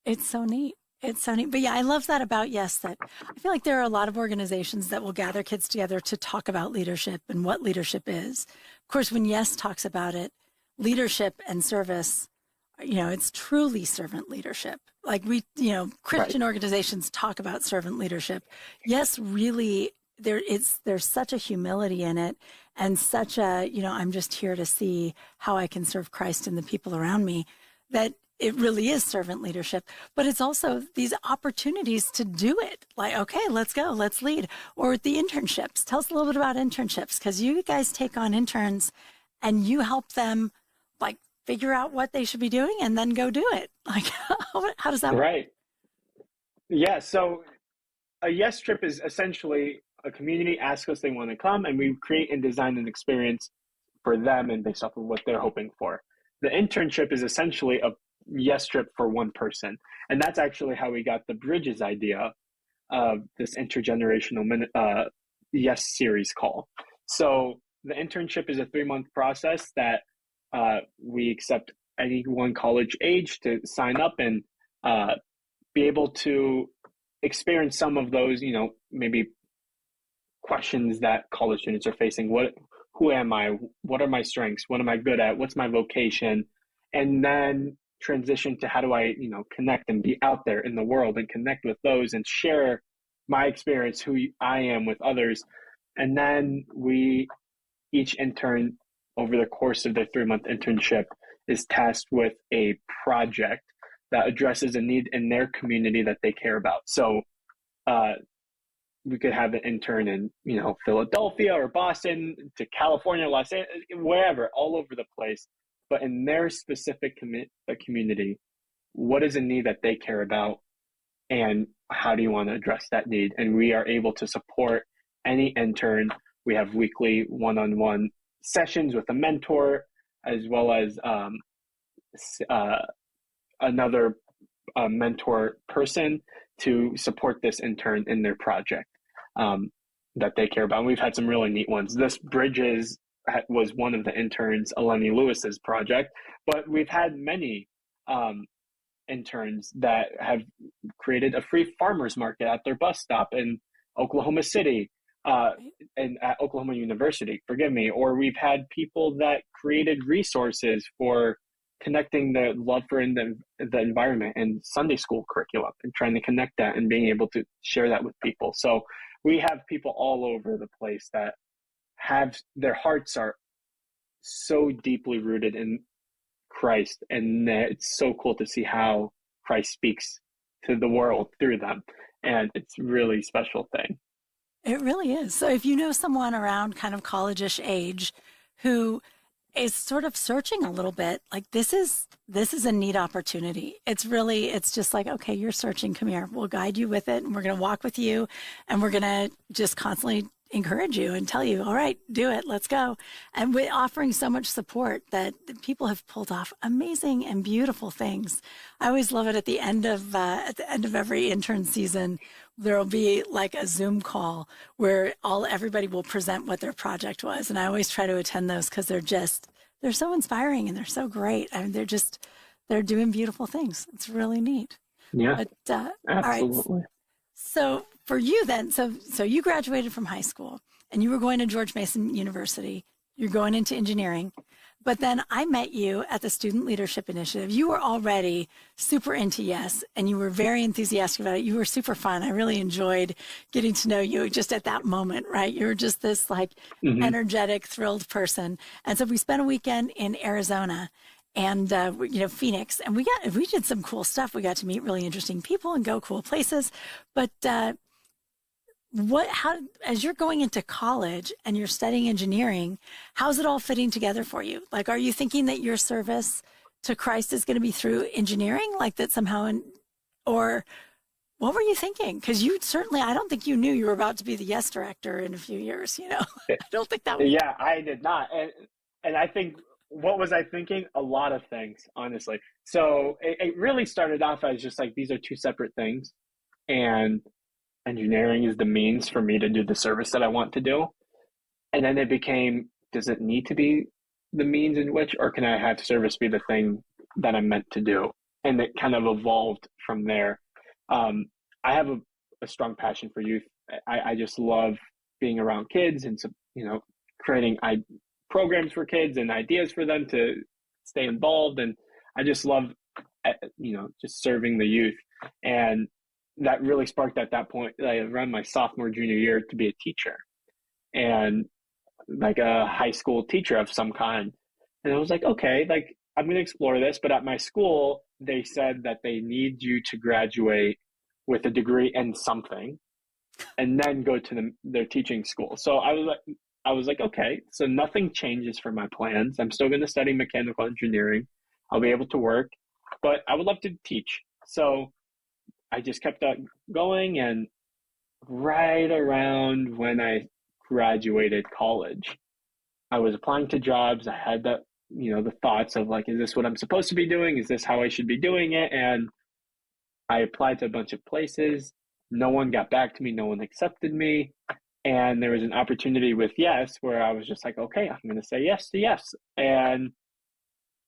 It's so neat. It's so neat. But yeah, I love that about Yes, that I feel like there are a lot of organizations that will gather kids together to talk about leadership and what leadership is. Of course, when Yes talks about it, leadership and service, it's truly servant leadership. Like Christian organizations talk about servant leadership. Yes, really, there's such a humility in it, and such a, I'm just here to see how I can serve Christ and the people around me, that it really is servant leadership. But it's also these opportunities to do it. Like, okay, let's go, let's lead. Or the internships. Tell us a little bit about internships, because you guys take on interns and you help them like figure out what they should be doing and then go do it. Like, how does that work? Right. Yeah. So a Yes trip is essentially a community asks us they want to come, and we create and design an experience for them and based off of what they're hoping for. The internship is essentially a Yes trip for one person. And that's actually how we got the Bridges idea of this intergenerational Yes series call. So the internship is a 3-month process that we accept anyone college age to sign up and be able to experience some of those, maybe questions that college students are facing. Who am I? What are my strengths? What am I good at? What's my vocation? And then transition to how do I, connect and be out there in the world and connect with those and share my experience, who I am, with others. And then each intern over the course of their 3-month internship is tasked with a project that addresses a need in their community that they care about. So we could have an intern in, Philadelphia or Boston to California, Los Angeles, wherever, all over the place. But in their specific community, what is a need that they care about, and how do you want to address that need? And we are able to support any intern. We have weekly one-on-one sessions with a mentor, as well as another mentor person to support this intern in their project that they care about. And we've had some really neat ones. This Bridges was one of the interns, Eleni Lewis's project, but we've had many interns that have created a free farmers market at their bus stop in Oklahoma City and at Oklahoma University, or we've had people that created resources for connecting the love for the environment and Sunday school curriculum and trying to connect that and being able to share that with people. So we have people all over the place that have their hearts are so deeply rooted in Christ, and it's so cool to see how Christ speaks to the world through them. And it's a really special thing. It really is. So if you know someone around kind of college-ish age who is sort of searching a little bit, like this is a neat opportunity. It's just like, okay, you're searching, come here. We'll guide you with it, and we're going to walk with you, and we're going to just constantly encourage you and tell you, all right, do it, let's go. And we're offering so much support that people have pulled off amazing and beautiful things. I always love it at the end of every intern season, there'll be like a Zoom call where everybody will present what their project was. And I always try to attend those because they're so inspiring and they're so great. I mean, they're doing beautiful things. It's really neat. Yeah, but, absolutely. All right. So for you then, so you graduated from high school and you were going to George Mason University. You're going into engineering. But then I met you at the Student Leadership Initiative. You were already super into Yes, and you were very enthusiastic about it. You were super fun. I really enjoyed getting to know you just at that moment, right? You were just this like energetic, thrilled person. And so we spent a weekend in Arizona and, Phoenix, and we did some cool stuff. We got to meet really interesting people and go cool places. But as you're going into college and you're studying engineering, how's it all fitting together for you? Like, are you thinking that your service to Christ is going to be through engineering, like that somehow, or what were you thinking? Because I don't think you knew you were about to be the Yes director in a few years, I don't think that was. Yeah, I did not. And I think, what was I thinking? A lot of things, honestly. So it really started off as just like, these are two separate things. And engineering is the means for me to do the service that I want to do. And then it became, does it need to be the means in which, or can I have service be the thing that I'm meant to do? And it kind of evolved from there. I have a strong passion for youth. I just love being around kids and, creating programs for kids and ideas for them to stay involved. And I just love, just serving the youth. And that really sparked at that point, around my sophomore, junior year, to be a teacher, and like a high school teacher of some kind. And I was like, okay, like I'm going to explore this. But at my school, they said that they need you to graduate with a degree in something and then go to their teaching school. So I was like, okay, so nothing changes for my plans. I'm still going to study mechanical engineering. I'll be able to work, but I would love to teach. So I just kept going, and right around when I graduated college, I was applying to jobs. I had the thoughts of like, is this what I'm supposed to be doing? Is this how I should be doing it? And I applied to a bunch of places. No one got back to me. No one accepted me. And there was an opportunity with Yes, where I was just like, okay, I'm going to say yes to Yes. And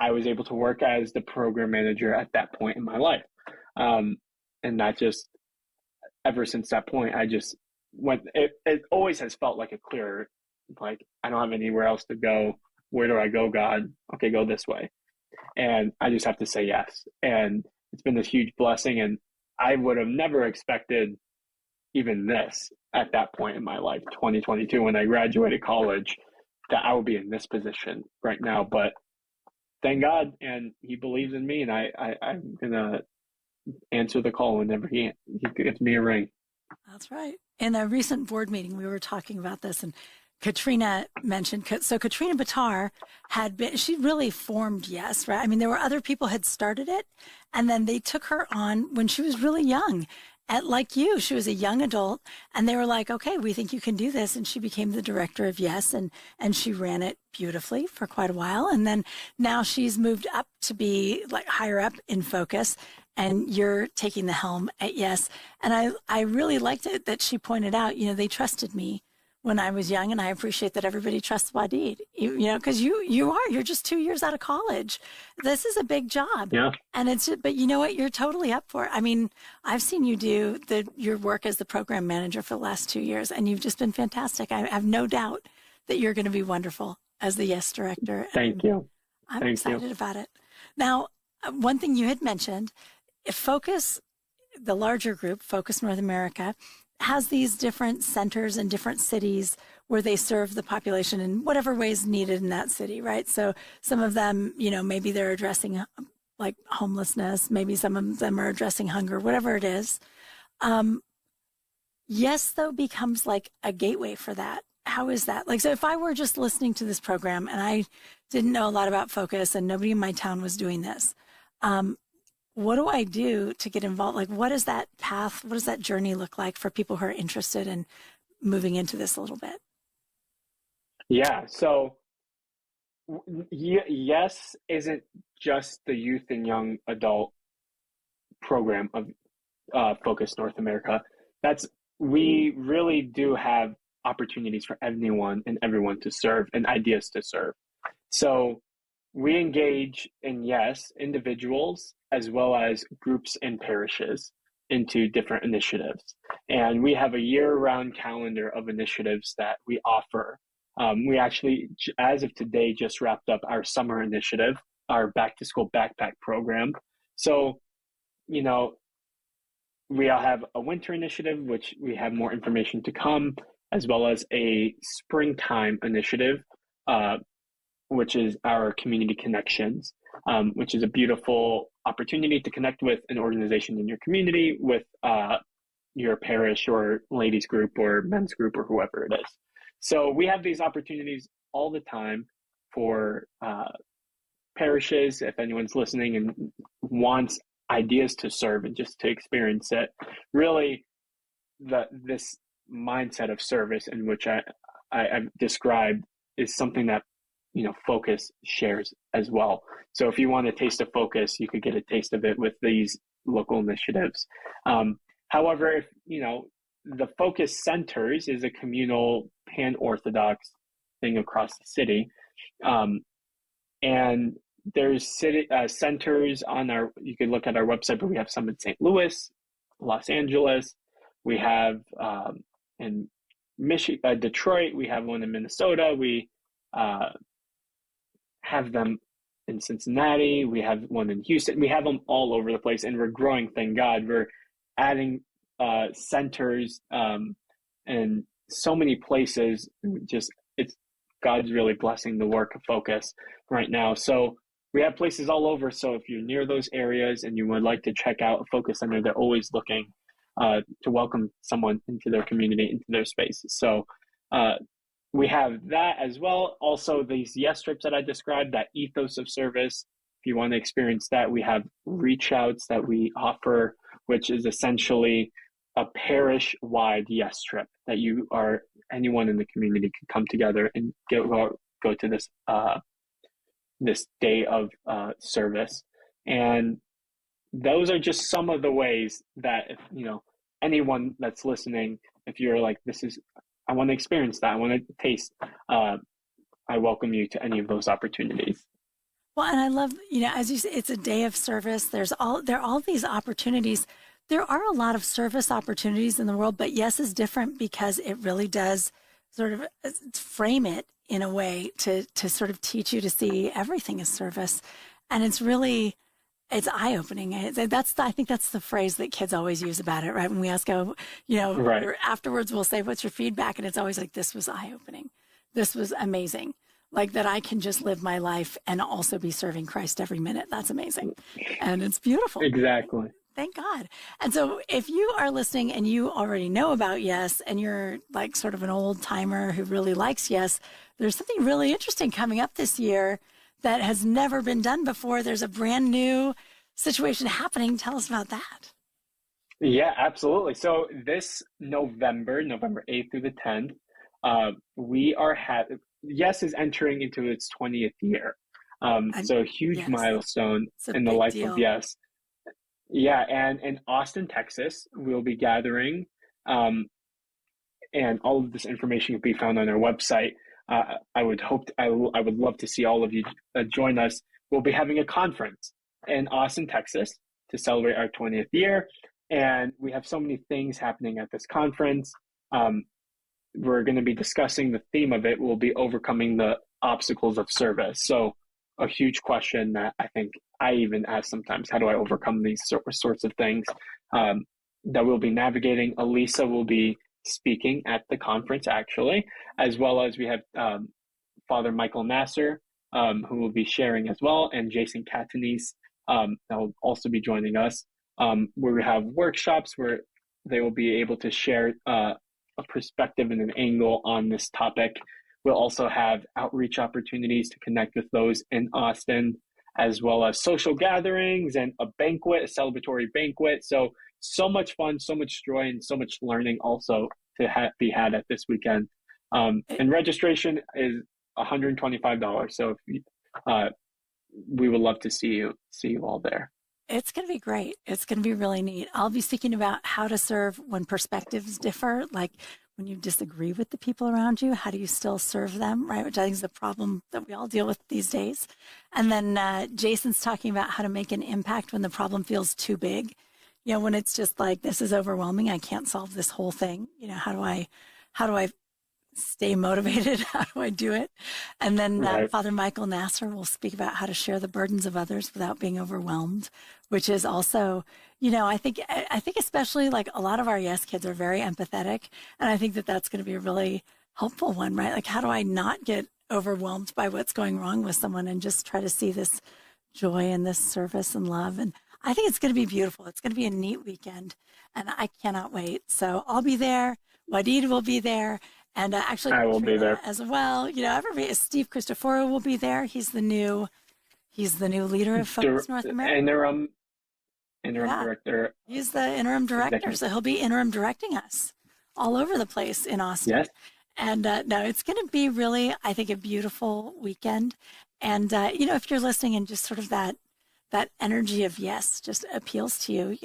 I was able to work as the program manager at that point in my life. And that just, ever since that point, I just went, it always has felt like a clear, like, I don't have anywhere else to go. Where do I go, God? Okay, go this way. And I just have to say yes. And it's been this huge blessing. And I would have never expected even this at that point in my life, 2022, when I graduated college, that I would be in this position right now. But thank God, and He believes in me, and I'm going to answer the call whenever he gives me a ring. That's right. In a recent board meeting, we were talking about this, and Katrina mentioned, so Katrina Batar she really formed Yes, right? I mean, there were other people had started it, and then they took her on when she was really young. Like you, she was a young adult, and they were like, okay, we think you can do this. And she became the director of Yes, and she ran it beautifully for quite a while. And then now she's moved up to be like higher up in focus, and you're taking the helm at Yes. And I really liked it that she pointed out, they trusted me when I was young, and I appreciate that everybody trusts Wadid, because you're just 2 years out of college. This is a big job. Yeah. And but you know what? You're totally up for it. I mean, I've seen you do your work as the program manager for the last 2 years, and you've just been fantastic. I have no doubt that you're going to be wonderful as the Yes director. Thank you. I'm excited about it. Now, one thing you had mentioned, Focus, the larger group, Focus North America, has these different centers in different cities where they serve the population in whatever ways needed in that city, right? So some of them, maybe they're addressing like homelessness, maybe some of them are addressing hunger, whatever it is. Yes, though, becomes like a gateway for that. How is that? Like, so if I were just listening to this program and I didn't know a lot about Focus and nobody in my town was doing this, what do I do to get involved? Like, what is that path? What does that journey look like for people who are interested in moving into this a little bit? Yeah. So Yes isn't just the youth and young adult program of Focus North America. We really do have opportunities for anyone and everyone to serve and ideas to serve. So we engage in, individuals as well as groups and parishes into different initiatives. And we have a year-round calendar of initiatives that we offer. We actually, as of today, just wrapped up our summer initiative, our back-to-school backpack program. So, we all have a winter initiative, which we have more information to come, as well as a springtime initiative, which is our community connections, which is a beautiful opportunity to connect with an organization in your community, with your parish or ladies group or men's group or whoever it is. So we have these opportunities all the time for parishes. If anyone's listening and wants ideas to serve and just to experience it, really this mindset of service in which I've described is something that Focus shares as well. So if you want a taste of Focus, you could get a taste of it with these local initiatives. However, if the Focus Centers is a communal pan-Orthodox thing across the city, and there's city centers on you can look at our website, but we have some in St. Louis, Los Angeles. We have in Detroit. We have one in Minnesota. We have them in Cincinnati. We have one in Houston. We have them all over the place, and we're growing. Thank God. We're adding centers and so many places. God's really blessing the work of Focus right now. So we have places all over. So if you're near those areas and you would like to check out a Focus Center, they're always looking to welcome someone into their community, into their spaces. So we have that as well. Also, these yes trips that I described, that ethos of service. If you want to experience that, we have reach outs that we offer, which is essentially a parish-wide yes trip that anyone in the community can come together and go to this this day of service. And those are just some of the ways that, if anyone that's listening, if you're like, I want to experience that, I want to taste, I welcome you to any of those opportunities. Well, and I love, as you say, it's a day of service. There are all these opportunities. There are a lot of service opportunities in the world, but yes is different because it really does sort of frame it in a way to sort of teach you to see everything as service. And it's eye-opening. I think that's the phrase that kids always use about it, right? When we ask, right. Afterwards we'll say, what's your feedback? And it's always like, this was eye-opening. This was amazing. Like that I can just live my life and also be serving Christ every minute. That's amazing. And it's beautiful. Exactly. Thank God. And so if you are listening and you already know about Yes, and you're like sort of an old timer who really likes Yes, there's something really interesting coming up this year that has never been done before. There's a brand new situation happening. Tell us about that. Yeah, absolutely. So this November 8th through the 10th, Yes is entering into its 20th year. So a huge milestone in the life of Yes. Yeah, and in Austin, Texas, we'll be gathering, and all of this information can be found on our website. I would love to see all of you join us. We'll be having a conference in Austin, Texas, to celebrate our 20th year, and we have so many things happening at this conference. We're going to be discussing, the theme of it will be overcoming the obstacles of service. So a huge question that I think I even ask sometimes, how do I overcome these sorts of things that we'll be navigating? Elisa will be speaking at the conference, actually, as well as we have Father Michael Nasser, who will be sharing as well, and Jason Catanese that will also be joining us. We have workshops where they will be able to share a perspective and an angle on this topic. We'll also have outreach opportunities to connect with those in Austin, as well as social gatherings and a celebratory banquet. So much fun, so much joy, and so much learning also to be had at this weekend. And registration is $125. So we would love to see you all there. It's going to be great. It's going to be really neat. I'll be speaking about how to serve when perspectives differ, like when you disagree with the people around you, how do you still serve them, right? Which I think is the problem that we all deal with these days. And then Jason's talking about how to make an impact when the problem feels too big. When it's just like, this is overwhelming, I can't solve this whole thing. How do I stay motivated? How do I do it? And then Father Michael Nasser will speak about how to share the burdens of others without being overwhelmed, which is also, I think especially like a lot of our Yes kids are very empathetic. And I think that that's going to be a really helpful one, right? Like, how do I not get overwhelmed by what's going wrong with someone and just try to see this joy and this service and love? And I think it's going to be beautiful. It's going to be a neat weekend, and I cannot wait. So I'll be there. Wadid will be there. And actually, I will be there as well. Everybody. Steve Cristoforo will be there. He's the new leader of Focus North America. Interim director. He's the interim director, so he'll be interim directing us all over the place in Austin. Yes. And no, it's going to be really, I think, a beautiful weekend. And if you're listening and just sort of that energy of Yes just appeals to you,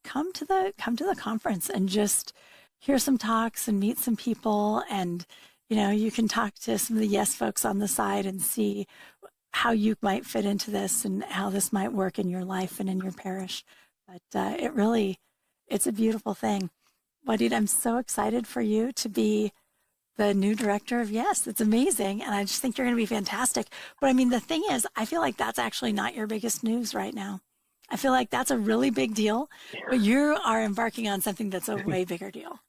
come to the conference and just hear some talks and meet some people. And, you can talk to some of the Yes folks on the side and see how you might fit into this and how this might work in your life and in your parish. But It's a beautiful thing. Wadid, I'm so excited for you to be the new director of Yes. It's amazing. And I just think you're going to be fantastic. But I mean, the thing is, I feel like that's actually not your biggest news right now. I feel like that's a really big deal, but you are embarking on something that's a way bigger deal.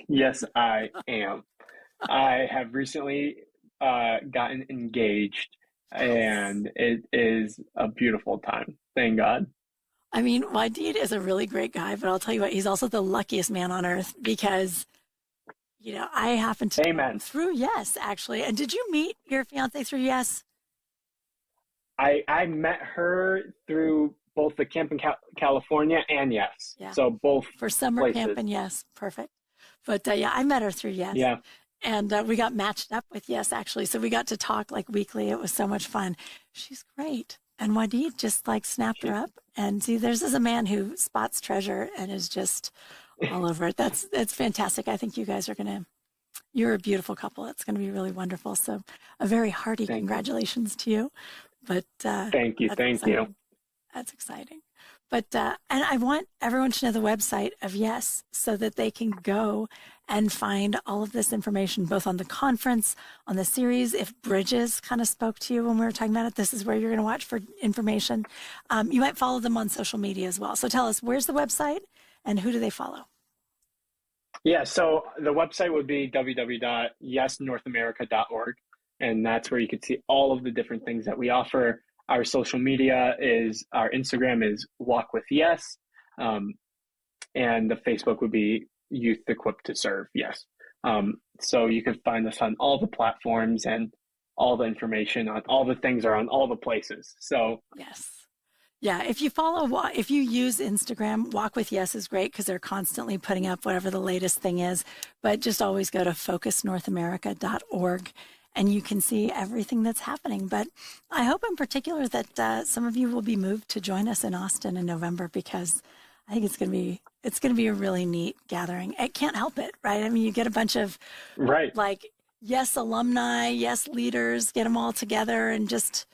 Yes, I am. I have recently gotten engaged, and it is a beautiful time. Thank God. I mean, Wadid is a really great guy, but I'll tell you what, he's also the luckiest man on earth because, you know, I happen to know him through Yes, actually. And did you meet your fiance through Yes? I met her through both the camp in California and Yes. Yeah. So both for summer places. Camp and Yes. Perfect. But yeah, I met her through Yes. Yeah. And we got matched up with Yes, actually. So we got to talk like weekly. It was so much fun. She's great. And Wadid just like snapped her up. And see, there's a man who spots treasure and is just all over it. It's fantastic. I think you guys are you're a beautiful couple. It's going to be really wonderful. So a very hearty congratulations to you. But thank you. That's exciting. But and I want everyone to know the website of Yes so that they can go and find all of this information, both on the conference, on the series. If Bridges kind of spoke to you when we were talking about it, this is where you're going to watch for information. You might follow them on social media as well. So tell us, where's the website and who do they follow? Yeah, so the website would be www.yesnorthamerica.org, and that's where you can see all of the different things that we offer. Our social media our Instagram is Walk with Yes, and the Facebook would be Youth Equipped to Serve Yes. So you can find us on all the platforms, and all the information on all the things are on all the places. So yes. Yeah, if you use Instagram, Walk with Yes is great because they're constantly putting up whatever the latest thing is. But just always go to focusnorthamerica.org and you can see everything that's happening. But I hope in particular that some of you will be moved to join us in Austin in November because I think it's going to be a really neat gathering. It can't help it, right? I mean, you get a bunch of like Yes alumni, Yes leaders, get them all together and just.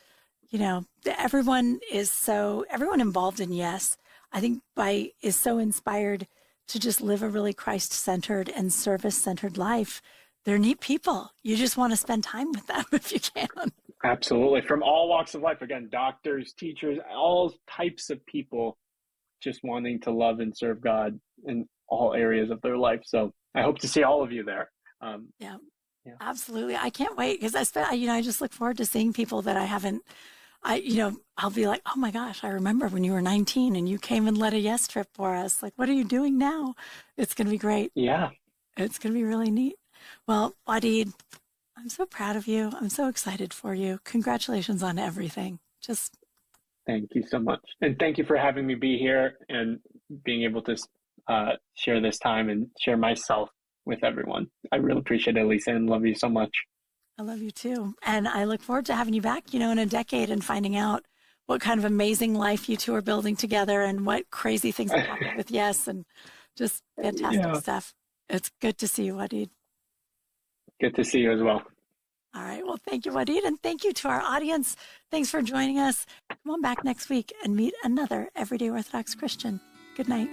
You know, everyone involved in Yes, I think is so inspired to just live a really Christ-centered and service-centered life. They're neat people. You just want to spend time with them if you can. Absolutely. From all walks of life, again, doctors, teachers, all types of people just wanting to love and serve God in all areas of their life. So I hope to see all of you there. Yeah, absolutely. I can't wait because I just look forward to seeing people that I haven't. I'll be like, oh my gosh, I remember when you were 19 and you came and led a Yes trip for us. Like, what are you doing now? It's going to be great. Yeah. It's going to be really neat. Well, Wadid, I'm so proud of you. I'm so excited for you. Congratulations on everything. Thank you so much. And thank you for having me be here and being able to share this time and share myself with everyone. I really appreciate it, Lisa, and love you so much. I love you too. And I look forward to having you back, in a decade and finding out what kind of amazing life you two are building together and what crazy things are happening with Yes and just fantastic stuff. It's good to see you, Wadid. Good to see you as well. All right. Well, thank you, Wadid. And thank you to our audience. Thanks for joining us. Come on back next week and meet another Everyday Orthodox Christian. Good night.